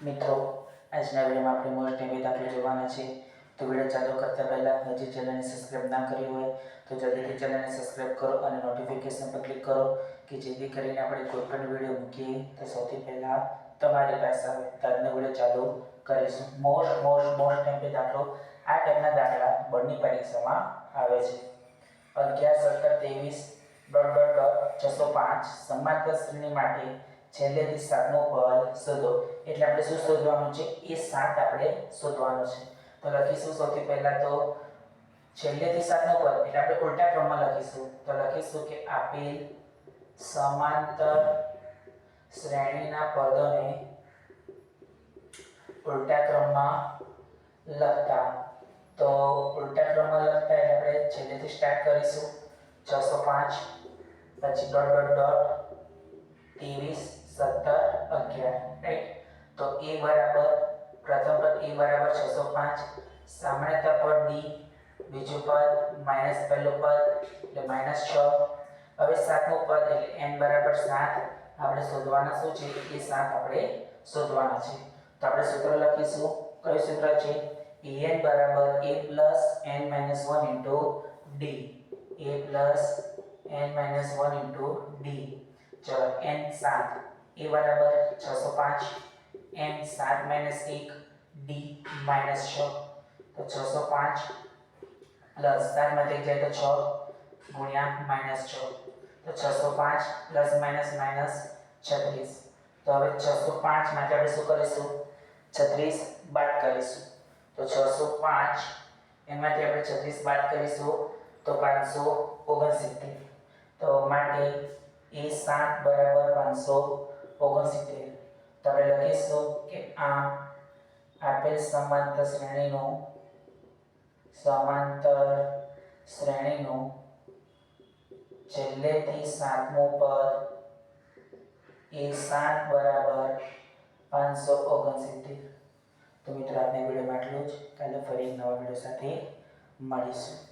મિત્રો, આજના વિડીયોમાં આપણે મોસ્ટ એમ્પી દાખલો જોવાના છે. તો વિડીયો ચાલુ કરતા પહેલાં હજી ચેનલને સબસ્ક્રાઇબ ના કરી હોય તો જલ્દીથી ચેનલને સબસ્ક્રાઇબ કરો અને નોટિફિકેશન પર ક્લિક કરો કે જેથી કરીને આપણે કોઈ પણ વિડીયો મૂકીએ તો સૌથી પહેલાં તમારી પાસે આવે. તો આજનો વિડીયો ચાલુ કરીશું. મોસ્ટ એમ્પી દાખલો. આ ટાઈપના દાખલા બોર્ડની પરીક્ષામાં આવે છે. 11, 17, 23 ... 605 સમાંતર શ્રેણી માટે છેલ્લેથી સાતમું પદ શોધો. એટલે આપણે શું શોધવાનું છે? એ 7 આપણે શોધવાનો છે. તો લખીશું સૌથી પહેલા તો છેલ્લેથી સાતમું પદ એટલે આપણે ઉલટા ક્રમમાં લખીશું. તો લખીશું કે આપેલ સમાંતર શ્રેણીના પદોને ઉલટા ક્રમમાં લખતા. તો ઉલટા ક્રમમાં લખતા એટલે આપણે છેલ્લેથી સ્ટાર્ટ કરીશું. 605 પછી ... 23, 17, 11, રાઈટ. તો a બરાબર પ્રથમ પદ a બરાબર 605, સામાન્યતા પદ d, બીજું પદ માઈનસ પહેલું પદ એટલે -6. હવે સાતમું પદ એટલે n બરાબર 7. આપણે શોધવાના શું છે? એ 7 આપણે શોધવાના છે. તો આપણે સૂત્ર લખીશું. કયું સૂત્ર છે? an બરાબર a plus n minus 1 into d. a plus n minus 1 into d. ચલો n 7, a બરાબર 605, n 7 minus 1, d minus 6. તો 605 પ્લસ 7 માં થઈ જાય તો 6 ગુણ્યા -6. તો 605 પ્લસ માઈનસ 36. તો હવે 605 માટે આપણે શું કરીશું? 36 બાદ કરીશું. તો 605 એમાંથી આપણે 36 બાદ કરીશું તો 569. તો માટે એ 7 બરાબર 569. તો આપણે લખીશું કે આ આપેલ સમાંતર શ્રેણીનું છેલ્લેથી સાતમું પદ એ 7 બરાબર 569. તો મિત્રો આજના વિડીયોમાં આટલું જ. કાલે ફરી એક નવા વિડીયો સાથે મળીશું.